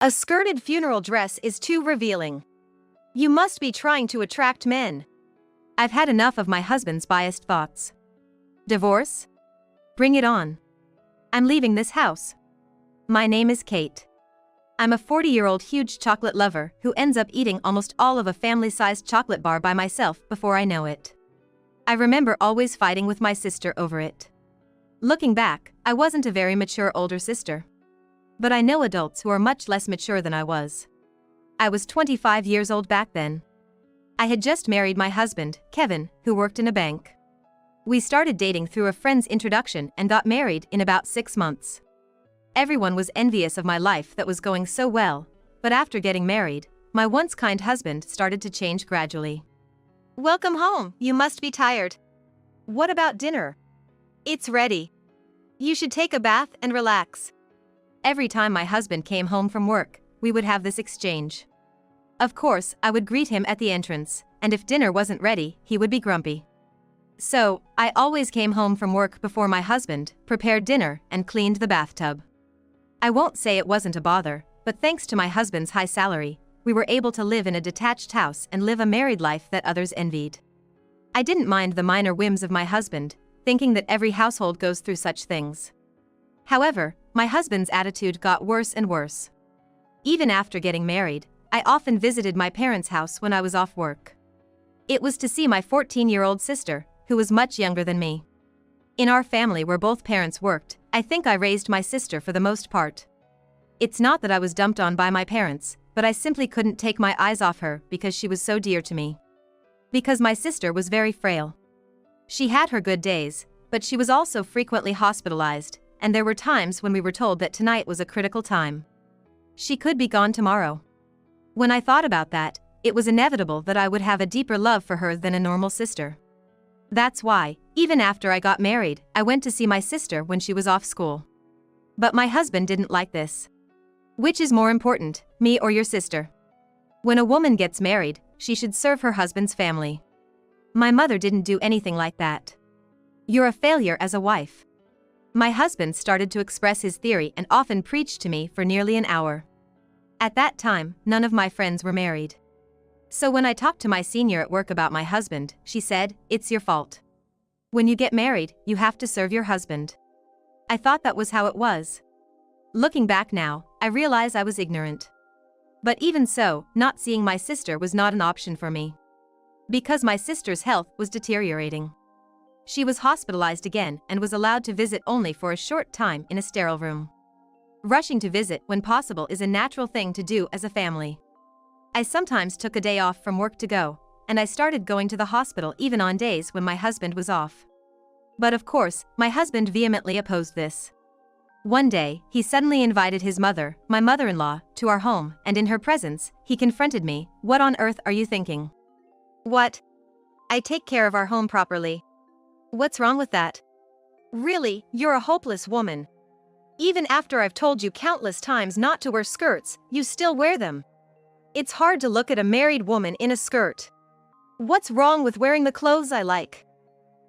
A skirted funeral dress is too revealing. You must be trying to attract men. I've had enough of my husband's biased thoughts. Divorce? Bring it on. I'm leaving this house. My name is Kate. I'm a 40-year-old huge chocolate lover who ends up eating almost all of a family-sized chocolate bar by myself before I know it. I remember always fighting with my sister over it. Looking back, I wasn't a very mature older sister. But I know adults who are much less mature than I was. I was 25 years old back then. I had just married my husband, Kevin, who worked in a bank. We started dating through a friend's introduction and got married in about 6 months. Everyone was envious of my life that was going so well, but after getting married, my once kind husband started to change gradually. Welcome home, you must be tired. What about dinner? It's ready. You should take a bath and relax. Every time my husband came home from work, we would have this exchange. Of course, I would greet him at the entrance, and if dinner wasn't ready, he would be grumpy. So, I always came home from work before my husband, prepared dinner, and cleaned the bathtub. I won't say it wasn't a bother, but thanks to my husband's high salary, we were able to live in a detached house and live a married life that others envied. I didn't mind the minor whims of my husband, thinking that every household goes through such things. However, my husband's attitude got worse and worse. Even after getting married, I often visited my parents' house when I was off work. It was to see my 14-year-old sister, who was much younger than me. In our family where both parents worked, I think I raised my sister for the most part. It's not that I was dumped on by my parents, but I simply couldn't take my eyes off her because she was so dear to me. Because my sister was very frail. She had her good days, but she was also frequently hospitalized, and there were times when we were told that tonight was a critical time. She could be gone tomorrow. When I thought about that, it was inevitable that I would have a deeper love for her than a normal sister. That's why, even after I got married, I went to see my sister when she was off school. But my husband didn't like this. Which is more important, me or your sister? When a woman gets married, she should serve her husband's family. My mother didn't do anything like that. You're a failure as a wife. My husband started to express his theory and often preached to me for nearly an hour. At that time, none of my friends were married. So when I talked to my senior at work about my husband, she said, "It's your fault. When you get married, you have to serve your husband." I thought that was how it was. Looking back now, I realize I was ignorant. But even so, not seeing my sister was not an option for me. Because my sister's health was deteriorating. She was hospitalized again and was allowed to visit only for a short time in a sterile room. Rushing to visit when possible is a natural thing to do as a family. I sometimes took a day off from work to go, and I started going to the hospital even on days when my husband was off. But of course, my husband vehemently opposed this. One day, he suddenly invited his mother, my mother-in-law, to our home, and in her presence, he confronted me. "What on earth are you thinking?" What? I take care of our home properly. What's wrong with that? Really, you're a hopeless woman. Even after I've told you countless times not to wear skirts, you still wear them. It's hard to look at a married woman in a skirt. What's wrong with wearing the clothes I like?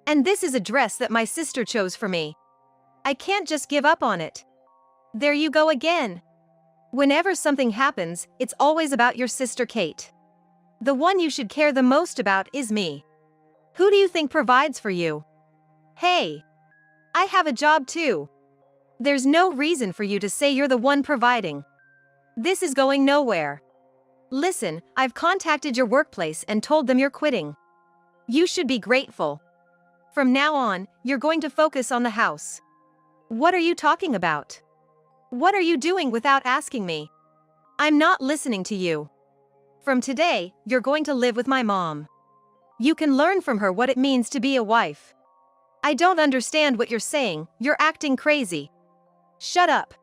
And this is a dress that my sister chose for me. I can't just give up on it. There you go again. Whenever something happens, it's always about your sister Kate. The one you should care the most about is me. Who do you think provides for you? Hey, I have a job too. There's no reason for you to say you're the one providing. This is going nowhere. Listen, I've contacted your workplace and told them you're quitting. You should be grateful. From now on, you're going to focus on the house. What are you talking about? What are you doing without asking me? I'm not listening to you. From today, you're going to live with my mom. You can learn from her what it means to be a wife. I don't understand what you're saying, you're acting crazy. Shut up.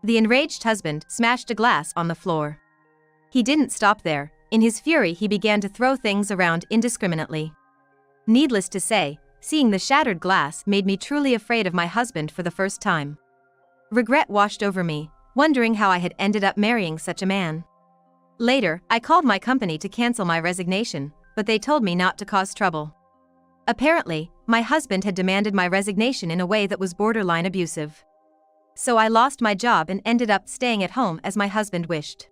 The enraged husband smashed a glass on the floor. He didn't stop there. In his fury, he began to throw things around indiscriminately. Needless to say, seeing the shattered glass made me truly afraid of my husband for the first time. Regret washed over me, wondering how I had ended up marrying such a man. Later, I called my company to cancel my resignation, but they told me not to cause trouble. Apparently, my husband had demanded my resignation in a way that was borderline abusive. So I lost my job and ended up staying at home as my husband wished.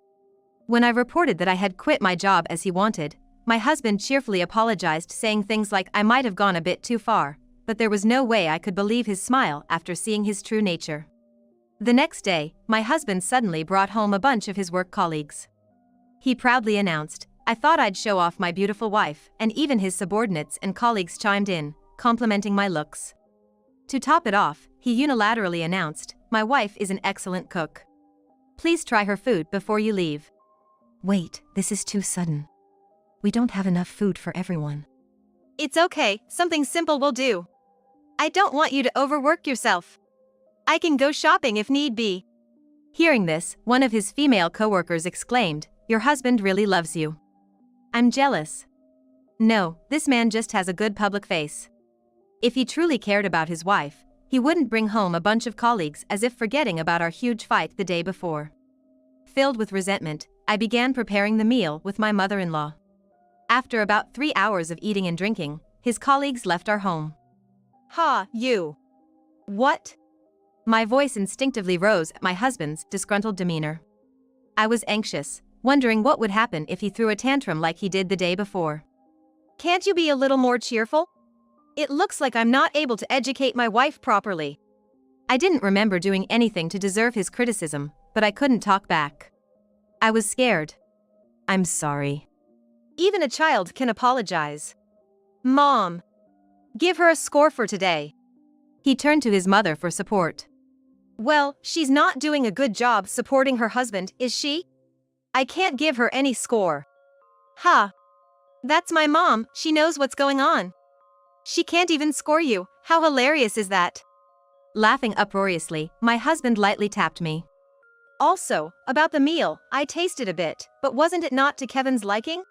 When I reported that I had quit my job as he wanted, my husband cheerfully apologized, saying things like I might have gone a bit too far, but there was no way I could believe his smile after seeing his true nature. The next day, my husband suddenly brought home a bunch of his work colleagues. He proudly announced, "I thought I'd show off my beautiful wife," and even his subordinates and colleagues chimed in, complimenting my looks. To top it off, he unilaterally announced, "My wife is an excellent cook. Please try her food before you leave." Wait, this is too sudden. We don't have enough food for everyone. It's okay, something simple will do. I don't want you to overwork yourself. I can go shopping if need be. Hearing this, one of his female coworkers exclaimed, "Your husband really loves you." I'm jealous. No, this man just has a good public face. If he truly cared about his wife, he wouldn't bring home a bunch of colleagues as if forgetting about our huge fight the day before. Filled with resentment, I began preparing the meal with my mother-in-law. After about 3 hours of eating and drinking, his colleagues left our home. "Ha, you! What?" My voice instinctively rose at my husband's disgruntled demeanor. I was anxious, wondering what would happen if he threw a tantrum like he did the day before. "Can't you be a little more cheerful? It looks like I'm not able to educate my wife properly." I didn't remember doing anything to deserve his criticism, but I couldn't talk back. I was scared. "I'm sorry." Even a child can apologize. "Mom, give her a score for today." He turned to his mother for support. "Well, she's not doing a good job supporting her husband, is she? I can't give her any score." "Ha! That's my mom, she knows what's going on. She can't even score you, how hilarious is that?" Laughing uproariously, my husband lightly tapped me. "Also, about the meal, I tasted a bit, but wasn't it not to Kevin's liking?"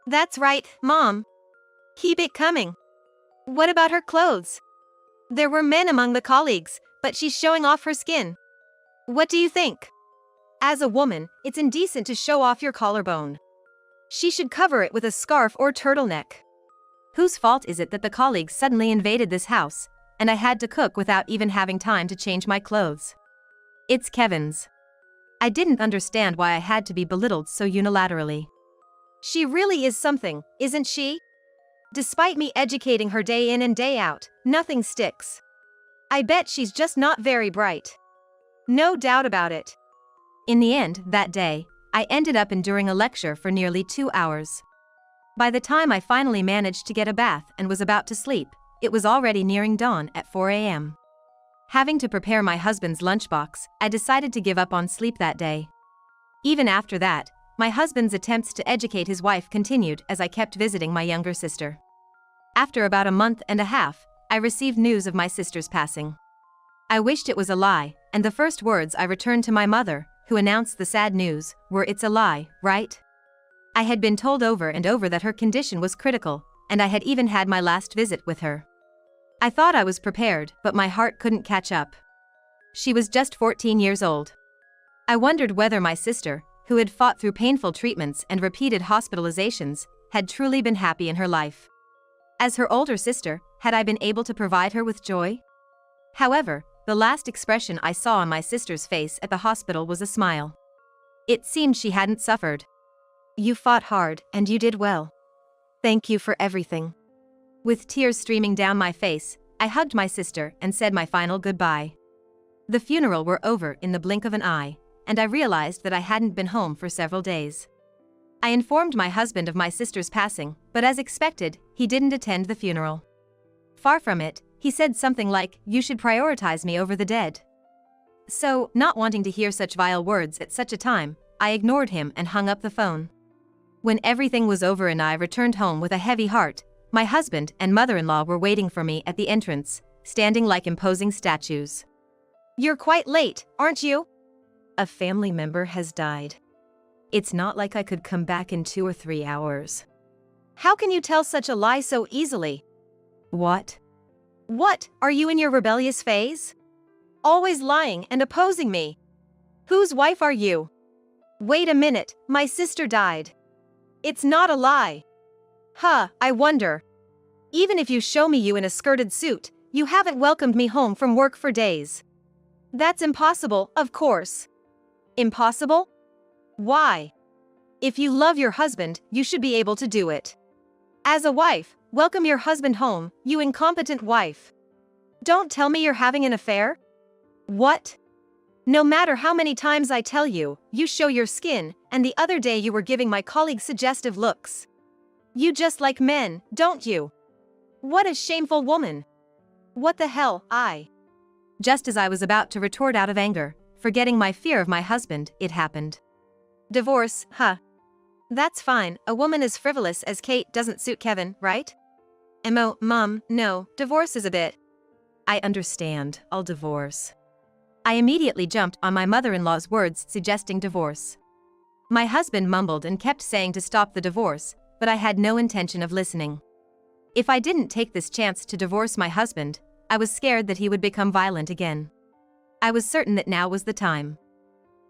"That's right, Mom. Keep it coming." "What about her clothes? There were men among the colleagues, but she's showing off her skin. What do you think? As a woman, it's indecent to show off your collarbone. She should cover it with a scarf or turtleneck." Whose fault is it that the colleagues suddenly invaded this house, and I had to cook without even having time to change my clothes? It's Kevin's. I didn't understand why I had to be belittled so unilaterally. She really is something, isn't she? Despite me educating her day in and day out, nothing sticks. I bet she's just not very bright. No doubt about it. In the end, that day, I ended up enduring a lecture for nearly 2 hours. By the time I finally managed to get a bath and was about to sleep, it was already nearing dawn at 4 a.m. Having to prepare my husband's lunchbox, I decided to give up on sleep that day. Even after that, my husband's attempts to educate his wife continued as I kept visiting my younger sister. After about a month and a half, I received news of my sister's passing. I wished it was a lie, and the first words I returned to my mother, who announced the sad news, were, "It's a lie, right?" I had been told over and over that her condition was critical, and I had even had my last visit with her. I thought I was prepared, but my heart couldn't catch up. She was just 14 years old. I wondered whether my sister, who had fought through painful treatments and repeated hospitalizations, had truly been happy in her life. As her older sister, had I been able to provide her with joy? However, the last expression I saw on my sister's face at the hospital was a smile. It seemed she hadn't suffered. "You fought hard, and you did well. Thank you for everything." With tears streaming down my face, I hugged my sister and said my final goodbye. The funeral were over in the blink of an eye, and I realized that I hadn't been home for several days. I informed my husband of my sister's passing, but as expected, he didn't attend the funeral. Far from it, he said something like, "You should prioritize me over the dead." So, not wanting to hear such vile words at such a time, I ignored him and hung up the phone. When everything was over and I returned home with a heavy heart, my husband and mother-in-law were waiting for me at the entrance, standing like imposing statues. "You're quite late, aren't you?" "A family member has died. It's not like I could come back in 2 or 3 hours." "How can you tell such a lie so easily?" "What? What, are you in your rebellious phase? Always lying and opposing me. Whose wife are you?" "Wait a minute, my sister died. It's not a lie." "Huh, I wonder. Even if you show me you in a skirted suit, you haven't welcomed me home from work for days." That's impossible, of course. Impossible? Why? If you love your husband, you should be able to do it. As a wife, welcome your husband home, you incompetent wife. Don't tell me you're having an affair? What? No matter how many times I tell you, you show your skin, and the other day you were giving my colleague suggestive looks. You just like men, don't you? What a shameful woman. What the hell, Just as I was about to retort out of anger, forgetting my fear of my husband, it happened. Divorce, huh? That's fine, a woman as frivolous as Kate doesn't suit Kevin, right? Mom, no, divorce is a bit. I understand, I'll divorce. I immediately jumped on my mother-in-law's words suggesting divorce. My husband mumbled and kept saying to stop the divorce, but I had no intention of listening. If I didn't take this chance to divorce my husband, I was scared that he would become violent again. I was certain that now was the time.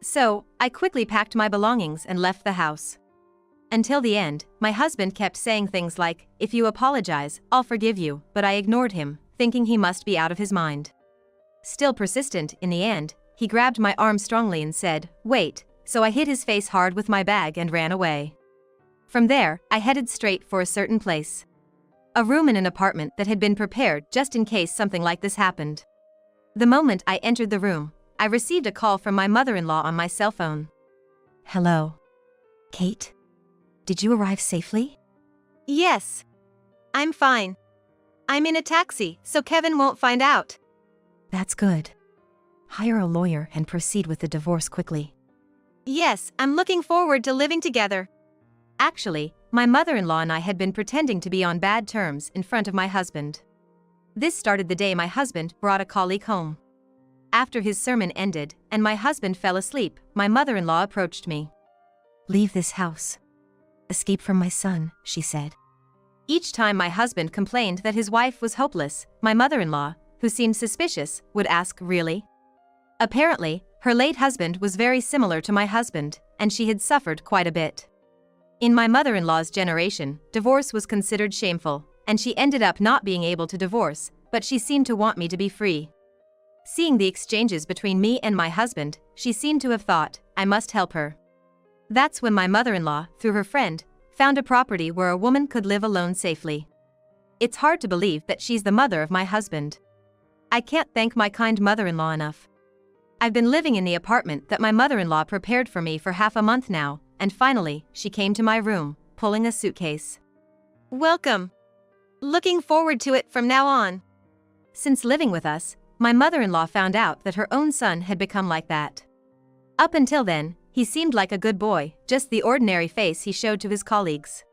So, I quickly packed my belongings and left the house. Until the end, my husband kept saying things like, "If you apologize, I'll forgive you," but I ignored him, thinking he must be out of his mind. Still persistent, in the end, he grabbed my arm strongly and said, "Wait," so I hit his face hard with my bag and ran away. From there, I headed straight for a certain place. A room in an apartment that had been prepared just in case something like this happened. The moment I entered the room, I received a call from my mother-in-law on my cell phone. Hello. Kate? Did you arrive safely? Yes. I'm fine. I'm in a taxi, so Kevin won't find out. That's good. Hire a lawyer and proceed with the divorce quickly. Yes, I'm looking forward to living together. Actually, my mother-in-law and I had been pretending to be on bad terms in front of my husband. This started the day my husband brought a colleague home. After his sermon ended and my husband fell asleep, my mother-in-law approached me. Leave this house. Escape from my son, she said. Each time my husband complained that his wife was hopeless, my mother-in-law, who seemed suspicious, would ask, "Really?" Apparently, her late husband was very similar to my husband, and she had suffered quite a bit. In my mother-in-law's generation, divorce was considered shameful, and she ended up not being able to divorce, but she seemed to want me to be free. Seeing the exchanges between me and my husband, she seemed to have thought, I must help her. That's when my mother-in-law, through her friend, found a property where a woman could live alone safely. It's hard to believe that she's the mother of my husband. I can't thank my kind mother-in-law enough. I've been living in the apartment that my mother-in-law prepared for me for half a month now, and finally, she came to my room, pulling a suitcase. Welcome. Looking forward to it from now on. Since living with us, my mother-in-law found out that her own son had become like that. Up until then, he seemed like a good boy, just the ordinary face he showed to his colleagues.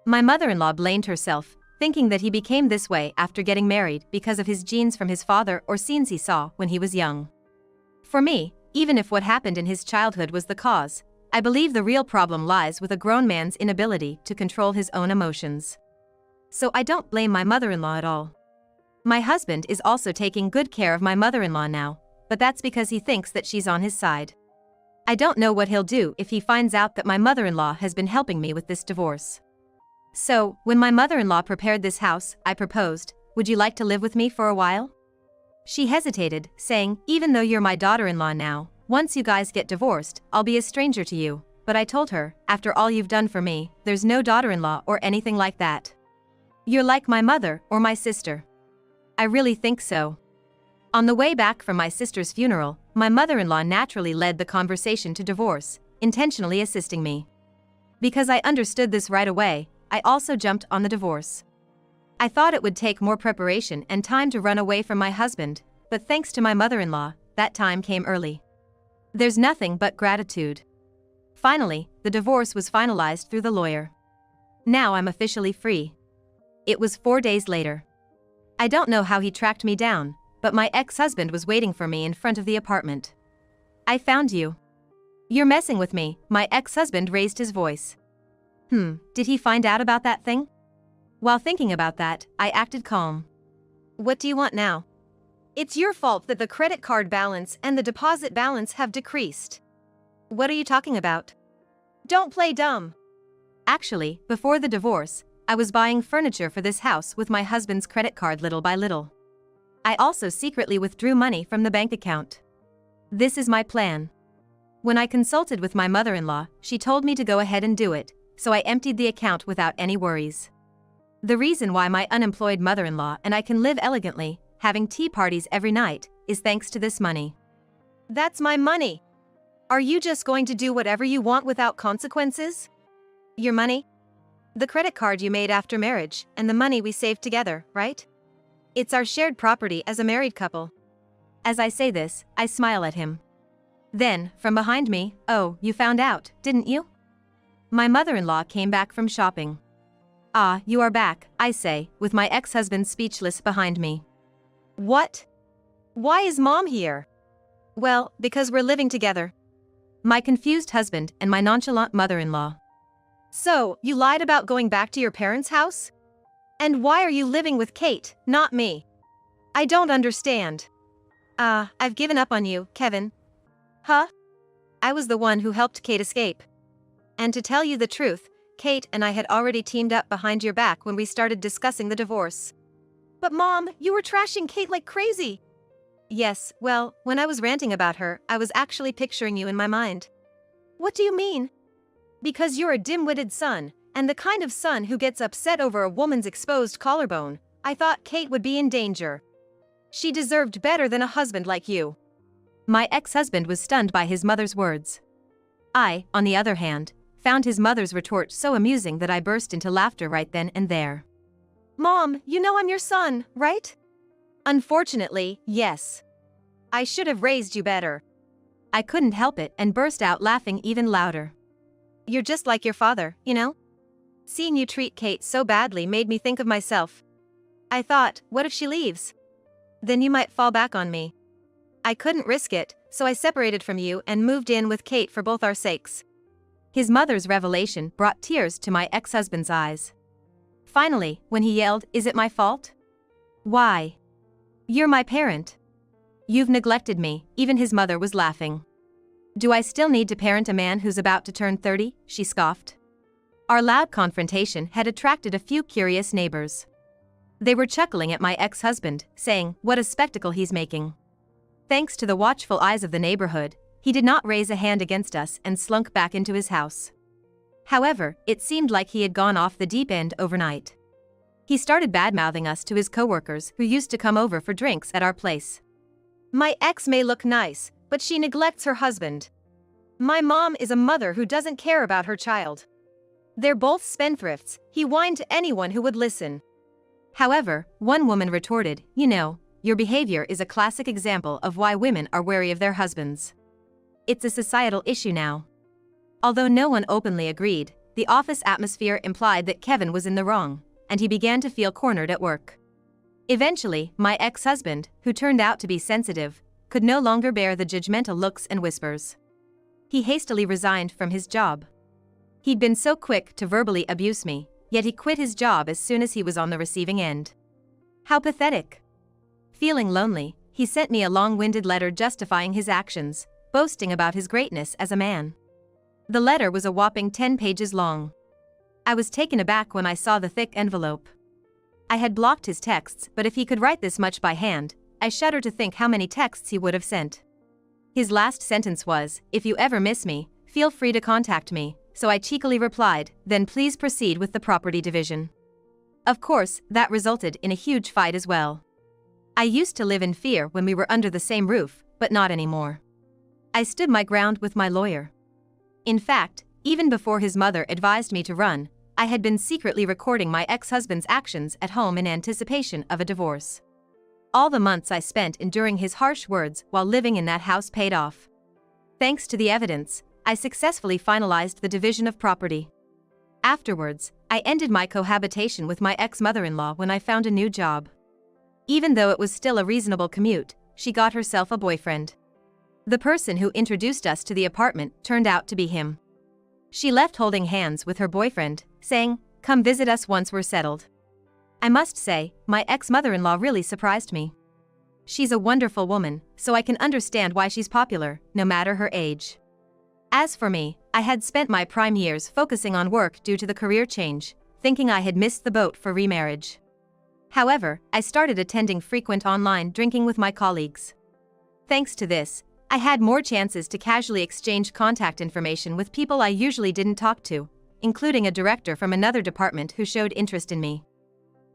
My mother-in-law blamed herself, thinking that he became this way after getting married because of his genes from his father or scenes he saw when he was young. For me, even if what happened in his childhood was the cause, I believe the real problem lies with a grown man's inability to control his own emotions. So I don't blame my mother-in-law at all. My husband is also taking good care of my mother-in-law now, but that's because he thinks that she's on his side. I don't know what he'll do if he finds out that my mother-in-law has been helping me with this divorce. So, when my mother-in-law prepared this house, I proposed, "Would you like to live with me for a while?" She hesitated, saying, "Even though you're my daughter-in-law now, once you guys get divorced, I'll be a stranger to you." But I told her, "After all you've done for me, there's no daughter-in-law or anything like that. You're like my mother or my sister." I really think so. On the way back from my sister's funeral, my mother-in-law naturally led the conversation to divorce, intentionally assisting me. Because I understood this right away, I also jumped on the divorce. I thought it would take more preparation and time to run away from my husband, but thanks to my mother-in-law, that time came early. There's nothing but gratitude. Finally, the divorce was finalized through the lawyer. Now I'm officially free. It was 4 days later. I don't know how he tracked me down, but my ex-husband was waiting for me in front of the apartment. "I found you." "You're messing with me," my ex-husband raised his voice. Did he find out about that thing? While thinking about that, I acted calm. What do you want now? It's your fault that the credit card balance and the deposit balance have decreased. What are you talking about? Don't play dumb. Actually, before the divorce, I was buying furniture for this house with my husband's credit card little by little. I also secretly withdrew money from the bank account. This is my plan. When I consulted with my mother-in-law, she told me to go ahead and do it, so I emptied the account without any worries. The reason why my unemployed mother-in-law and I can live elegantly, having tea parties every night, is thanks to this money. That's my money. Are you just going to do whatever you want without consequences? Your money? The credit card you made after marriage, and the money we saved together, right? It's our shared property as a married couple. As I say this, I smile at him. Then, from behind me, "Oh, you found out, didn't you?" My mother-in-law came back from shopping. "Ah, you are back," I say, with my ex-husband speechless behind me. What? Why is Mom here? Well, because we're living together. My confused husband and my nonchalant mother-in-law. So, you lied about going back to your parents' house? And why are you living with Kate, not me? I don't understand. I've given up on you, Kevin. Huh? I was the one who helped Kate escape. And to tell you the truth, Kate and I had already teamed up behind your back when we started discussing the divorce. But Mom, you were trashing Kate like crazy. Yes, well, when I was ranting about her, I was actually picturing you in my mind. What do you mean? Because you're a dim-witted son, and the kind of son who gets upset over a woman's exposed collarbone, I thought Kate would be in danger. She deserved better than a husband like you. My ex-husband was stunned by his mother's words. I, on the other hand, found his mother's retort so amusing that I burst into laughter right then and there. Mom, you know I'm your son, right? Unfortunately, yes. I should have raised you better. I couldn't help it and burst out laughing even louder. You're just like your father, you know? Seeing you treat Kate so badly made me think of myself. I thought, what if she leaves? Then you might fall back on me. I couldn't risk it, so I separated from you and moved in with Kate for both our sakes. His mother's revelation brought tears to my ex-husband's eyes. Finally, when he yelled, "Is it my fault?" "Why? You're my parent. You've neglected me," even his mother was laughing. "Do I still need to parent a man who's about to turn 30? She scoffed. Our loud confrontation had attracted a few curious neighbors. They were chuckling at my ex-husband, saying, "What a spectacle he's making." Thanks to the watchful eyes of the neighborhood, he did not raise a hand against us and slunk back into his house. However, it seemed like he had gone off the deep end overnight. He started bad-mouthing us to his coworkers who used to come over for drinks at our place. My ex may look nice, but she neglects her husband. My mom is a mother who doesn't care about her child. They're both spendthrifts, he whined to anyone who would listen. However, one woman retorted, "You know, your behavior is a classic example of why women are wary of their husbands. It's a societal issue now." Although no one openly agreed, the office atmosphere implied that Kevin was in the wrong, and he began to feel cornered at work. Eventually, my ex-husband, who turned out to be sensitive, could no longer bear the judgmental looks and whispers. He hastily resigned from his job. He'd been so quick to verbally abuse me, yet he quit his job as soon as he was on the receiving end. How pathetic. Feeling lonely, he sent me a long-winded letter justifying his actions, boasting about his greatness as a man. The letter was a whopping 10 pages long. I was taken aback when I saw the thick envelope. I had blocked his texts, but if he could write this much by hand, I shudder to think how many texts he would have sent. His last sentence was, "If you ever miss me, feel free to contact me," so I cheekily replied, "Then please proceed with the property division." Of course, that resulted in a huge fight as well. I used to live in fear when we were under the same roof, but not anymore. I stood my ground with my lawyer. In fact, even before his mother advised me to run, I had been secretly recording my ex-husband's actions at home in anticipation of a divorce. All the months I spent enduring his harsh words while living in that house paid off. Thanks to the evidence, I successfully finalized the division of property. Afterwards, I ended my cohabitation with my ex-mother-in-law when I found a new job. Even though it was still a reasonable commute, she got herself a boyfriend. The person who introduced us to the apartment turned out to be him. She left holding hands with her boyfriend, saying, "Come visit us once we're settled." I must say, my ex-mother-in-law really surprised me. She's a wonderful woman, so I can understand why she's popular, no matter her age. As for me, I had spent my prime years focusing on work due to the career change, thinking I had missed the boat for remarriage. However, I started attending frequent online drinking with my colleagues. Thanks to this, I had more chances to casually exchange contact information with people I usually didn't talk to, including a director from another department who showed interest in me.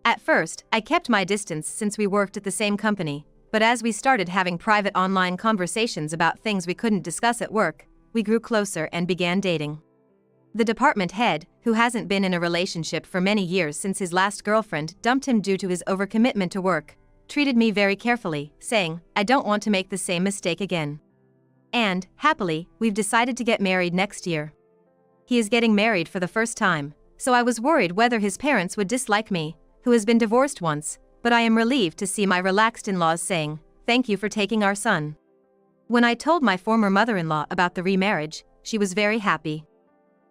At first, I kept my distance since we worked at the same company, but as we started having private online conversations about things we couldn't discuss at work, we grew closer and began dating. The department head, who hasn't been in a relationship for many years since his last girlfriend dumped him due to his overcommitment to work, treated me very carefully, saying, "I don't want to make the same mistake again." And, happily, we've decided to get married next year. He is getting married for the first time, so I was worried whether his parents would dislike me, who has been divorced once, but I am relieved to see my relaxed in-laws saying, "Thank you for taking our son." When I told my former mother-in-law about the remarriage, she was very happy.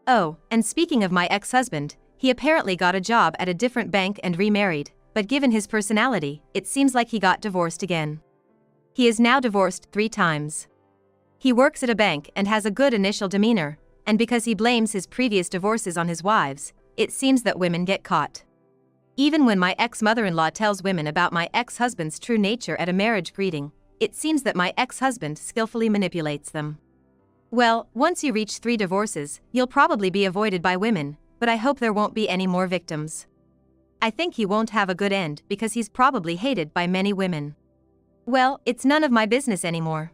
Oh, and speaking of my ex-husband, he apparently got a job at a different bank and remarried, but given his personality, it seems like he got divorced again. He is now divorced 3 times. He works at a bank and has a good initial demeanor, and because he blames his previous divorces on his wives, it seems that women get caught. Even when my ex-mother-in-law tells women about my ex-husband's true nature at a marriage greeting, it seems that my ex-husband skillfully manipulates them. Well, once you reach 3 divorces, you'll probably be avoided by women, but I hope there won't be any more victims. I think he won't have a good end because he's probably hated by many women. Well, it's none of my business anymore.